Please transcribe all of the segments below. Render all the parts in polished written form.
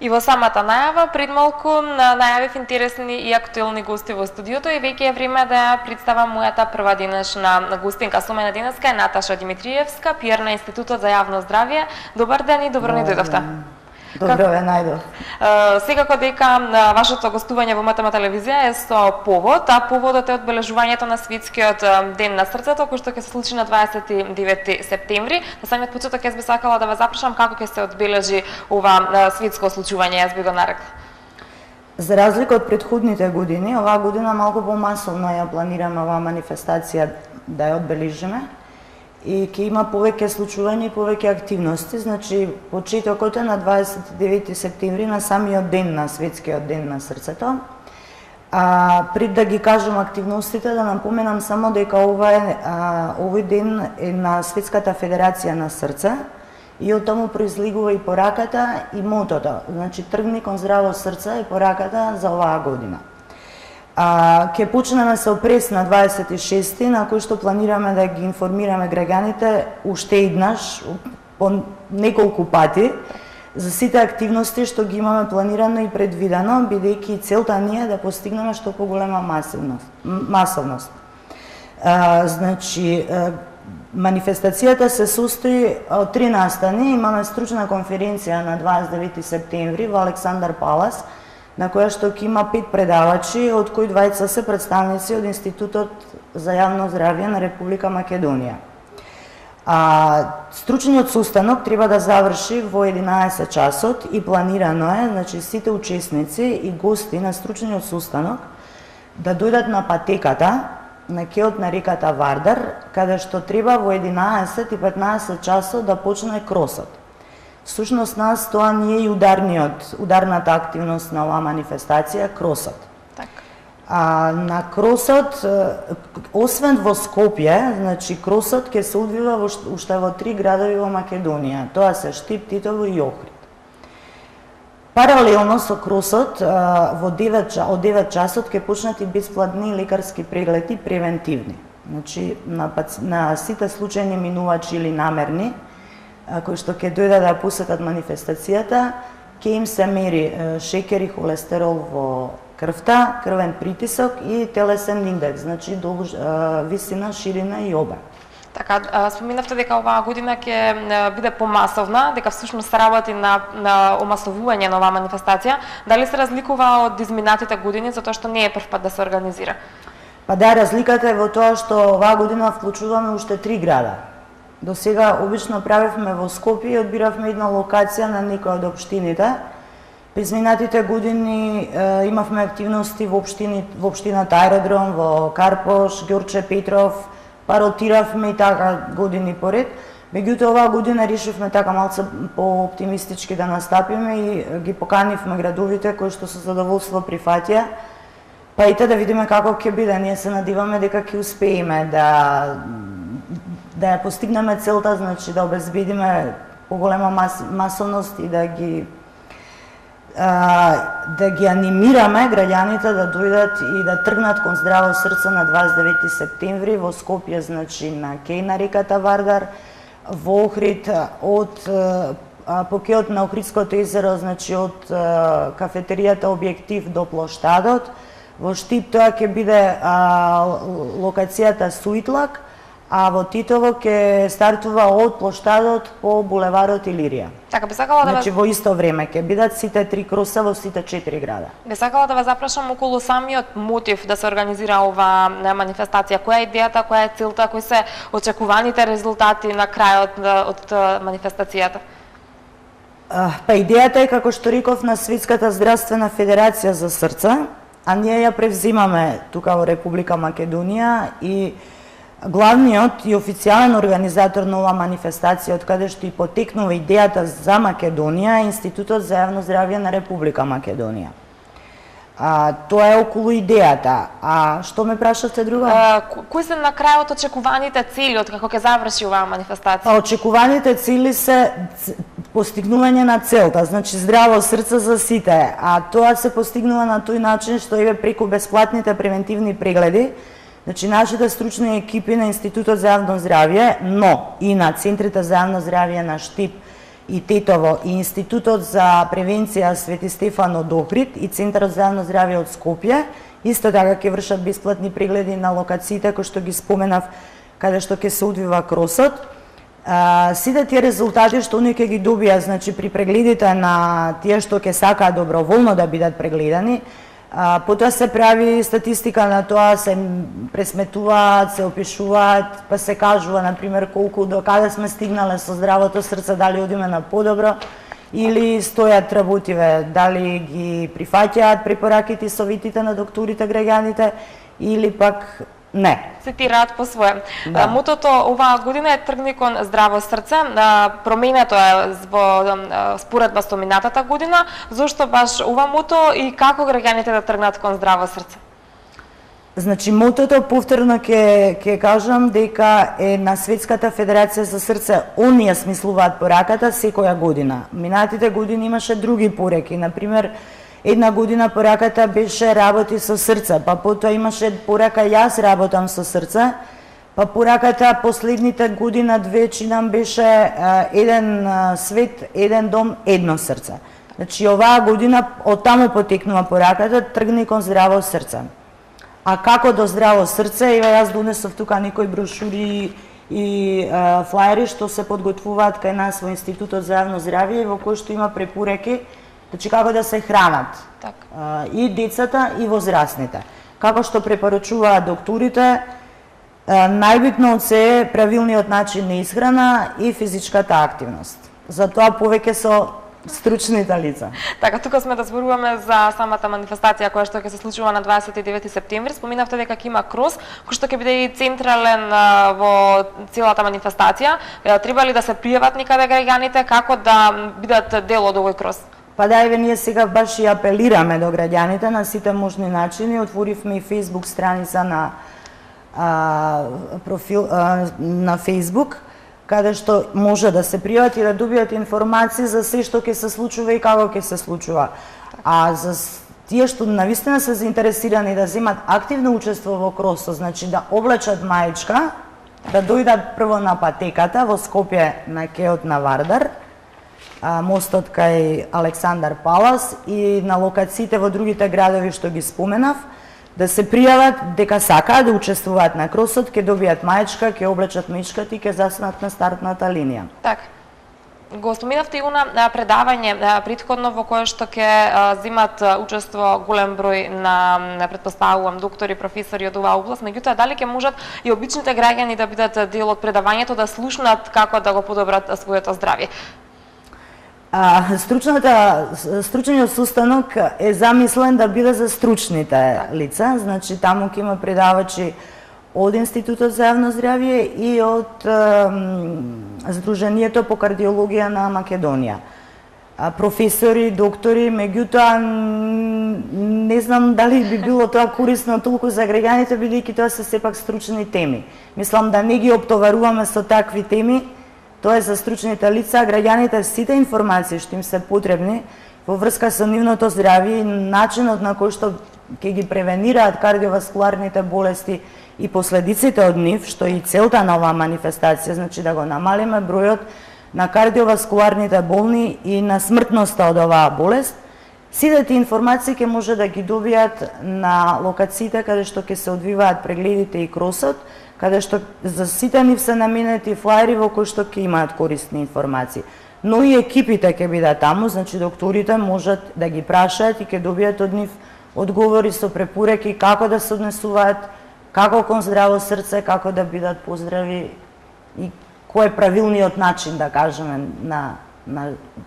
И во самата најава, пред малку најавив интересни и актуелни гости во студиото и веќе е време да ја представам мојата прва денешна гостинка. Со мене денеска е Наташа Димитриевска, пиар на Институтот за јавно здравје. Добар ден и добро ни дојдовте. Добро ве најдов. Секако дека вашето гостување во МТМ телевизија е со повод, а поводот е одбележувањето на Светскиот ден на срцето, кој што ќе се случи на 29 септември. На самиот почеток јас би сакала да ве запрашам како ќе се одбележи ова светско случување, јас би го нарекла. За разлика од претходните години, оваа година малку помасовно ја планираме оваа манифестација да ја одбележиме. И ќе има повеќе случувања и повеќе активности, значи почетокот е на 29 септември, на самиот ден на Светскиот ден на срцето. Пред да ги кажам активностите, да напоменам само дека овој ден е на Светската федерација на срце и од тому произлегува и пораката и мотото. Значи тргни кон здраво срце е пораката за оваа година. Ќе почнеме со прес на 26-ти, на кој што планираме да ги информираме граѓаните уште еднаш, по неколку пати, за сите активности што ги имаме планирано и предвидено, бидејќи целта ни е да постигнеме што поголема масовност. Значи, манифестацијата се состои од 3 настани. Имаме стручна конференција на 29 септември во Александар Палас, на која што ќе има 5 предавачи, од кои 2 се представници од Институтот за јавно здравје на Република Македонија. Стручниот состанок треба да заврши во 11 часот и планирано е, значи сите учесници и гости на стручниот состанок да дојдат на патеката на кеот на реката Вардар, каде што треба во 11 и 15 часот да почне кросот. Всушност нас тоа не е и ударната активност на оваа манифестација, кросот. На кросот, освен во Скопје, значи кросот ќе се одвива уште во 3 градови во Македонија. Тоа се Штип, Титово и Охрид. Паралелно со кросот, од 9 часот ќе почнат и бесплатни лекарски прегледи превентивни. Значи на сите случајни минувачи или намерни кои што ќе дојдат да посетат манифестацијата, ќе им се мери шекер и холестерол во крвта, крвен притисок и телесен индекс, значи висина, ширина и обем. Така, споминавте дека оваа година ќе биде помасовна, дека всушност се работи на омасовување на оваа манифестација. Дали се разликува од изминатите години, затоа што не е прв пат да се организира? Па да, разликата е во тоа што оваа година вклучуваме уште 3 града. До сега обично правевме во Скопје и одбиравме една локација на некоја од општините. През минатите години имавме активности во општината Аеродром, во Карпош, Ѓорче Петров, па ротиравме и така години поред. Меѓутоа оваа година решивме така малце по-оптимистички да настапиме и ги поканивме градовите кои што со задоволство прифатија. Па и да видиме како ќе биде. Ние се надиваме дека ќе успееме да ја постигнеме целта, значи да обезбедиме поголема масовност и да ги анимираме граѓаните да дојдат и да тргнат кон здраво срце на 29 септември во Скопје, значи на кеј на реката Вардар, во Охрид по кеот на Охридското езеро, значи од кафетеријата Објектив до плоштадот. Во Штип тоа ќе биде локацијата Суитлак, а во Титово ќе стартува од плоштадот по булеварот Илирија. Така, би сакала да значи во исто време ќе бидат сите 3 кроса во сите 4 града. Би сакала да ве запрашам околу самиот мотив да се организира оваа манифестација. Која е идејата, која е целта, кои се очекуваните резултати на крајот од манифестацијата? Па идејата е, како што реков, на Светската здравствена федерација за срце, а ние ја превзимаме тука во Република Македонија и главниот и официјален организатор на оваа манифестација, од каде што и потекнува идејата за Македонија, е Институтот за јавно здравје на Република Македонија. Тоа е околу идејата. А што ме прашавте друго? Кои се на крајот очекуваните цели од како ќе заврши оваа манифестација? Очекуваните цели се постигнување на целта, значи здраво срце за сите, а тоа се постигнува на тој начин што е преку бесплатните превентивни прегледи. Значи, нашите стручни екипи на Институтот за јавно здравје, но и на Центрите за јавно здравје на Штип и Тетово и Институтот за превенција Свети Стефан од Охрид и Центарот за јавно здравје од Скопје исто така ќе вршат бесплатни прегледи на локациите кои што ги споменав каде што ќе се одвива кросот. Сите тие резултати што оние ќе ги добијат, значи при прегледите на тие што ќе сакаат доброволно да бидат прегледани, потоа се прави статистика на тоа, се пресметуваат, се опишуваат, па се кажува, например, колку до каде сме стигнале со здравото срце, дали одиме на подобро, или стојат работиве, дали ги прифаќаат препораките и советите на докторите граѓаните, или пак не. Цитираат по своје. Да. Мотото оваа година е тргни кон здраво срце. Променето е споредба со минатата година. Зошто баш ова мото и како граѓаните да тргнат кон здраво срце? Значи, мотото, повторно ќе кажам, дека е на Светската федерација за срце, оние смислуваат пораката секоја година. Минатите години имаше други пореки, например, една година пораката беше работи со срце, па потоа имаше порака јас работам со срце, па пораката последните година две чинам беше еден свет, еден дом, едно срце. Значи оваа година од таму потекнува пораката тргни кон здраво срце. А како до здраво срце, ева јас донесов тука некои брошури и флаери што се подготвуваат кај нас во Институтот за јавно здравје, во кој што има препораки, значи како да се хранат и децата и возрастните. Како што препорачуваат докторите, најбитно од се е правилниот начин на исхрана и физичката активност. Затоа повеќе со стручните лица. Така, тука сме да зборуваме за самата манифестација која што ќе се случува на 29 септември. Споминавте дека ќе има крос, кој што ќе биде и централен во целата манифестација. Треба ли да се пријават никаде граѓаните, како да бидат дел од овој крос? Па да, еве, ние сега баш и апелираме до граѓаните на сите можни начини. Отворивме и Facebook страница на профил на Facebook, каде што може да се пријават и да добијат информации за се што ќе се случува и како ќе се случува. А за тие што навистина се заинтересирани да земат активно учество во кросот, значи да облечат маечка, да дојдат прво на патеката во Скопје на кеот на Вардар, мостот кај Александар Палас и на локациите во другите градови што ги споменав, да се пријават дека сакаат да учествуваат на кросот, ќе добијат маечка, ќе облечат маечката и ќе застанат на стартната линија. Така. Го споминавте и на предавање претходно во кое што ќе земат учество голем број на претпоставувам доктори, професори од оваа област, меѓутоа дали ќе можат и обичните граѓани да бидат дел од предавањето, да слушнат како да го подобрат своето здравје? Стручниот состанок е замислен да биде за стручните лица, значи таму ќе има предавачи од Институтот за јавно здравје и од Сдруженијето по кардиологија на Македонија. Професори, доктори, меѓутоа не знам дали би било тоа корисно толку за граѓаните, бидејќи тоа се сепак стручни теми. Мислам да не ги оптоваруваме со такви теми. Тоа е за стручните лица, граѓаните сите информации што им се потребни во врска со нивното здравје и начинот на кој што ќе ги превенираат кардиоваскуларните болести и последиците од нив, што е и целта на оваа манифестација, значи да го намалиме бројот на кардиоваскуларните болни и на смртноста од оваа болест. Сите тие информации ќе може да ги добијат на локациите каде што ќе се одвиваат прегледите и кросот, каде што за сите нив се наменети флаери во кои што ќе имаат корисни информации. Но и екипите ќе бидат таму, значи докторите можат да ги прашаат и ќе добијат од нив одговори со препораки како да се однесуваат, како кон здраво срце, како да бидат поздрави и кој е правилниот начин, да кажеме, на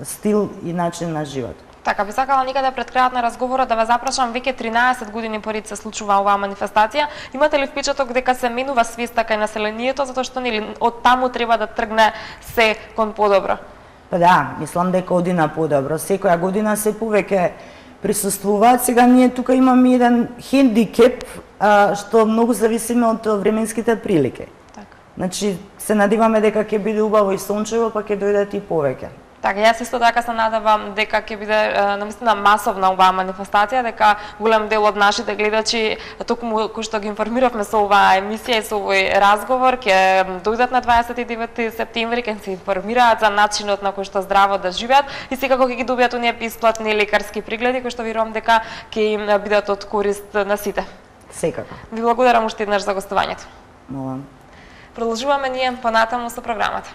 стил и начин на живот. Така, би сакала никаде пред крајот на разговорот да ве запрашам, веќе 13 години поред се случува оваа манифестација. Имате ли впечаток дека се менува свеста кај населението, затоа што нели од таму треба да тргне се кон подобро? Па да, мислам дека оди на подобро. Секоја година се повеќе присуствуваат. Сега ние тука имаме еден хендикеп, што многу зависиме од временските прилики. Така. Значи, се надеваме дека ќе биде убаво и сончево, па ќе дојдат и повеќе. Така, јас исто така се надевам дека ќе биде навистина масовна оваа манифестација, дека голем дел од нашите гледачи, токму кои што ги информиравме со оваа емисија и со овој разговор, ќе дојдат на 29 септември, ќе се информираат за начинот на кој што здраво да живеат и секако ќе ги добијат оние бесплатни лекарски прегледи кои што верувам дека ќе им бидат од корист на сите. Секако. Ви благодарам уште еднаш за гостувањето. Молам. Продолжуваме ние понатаму со програмата.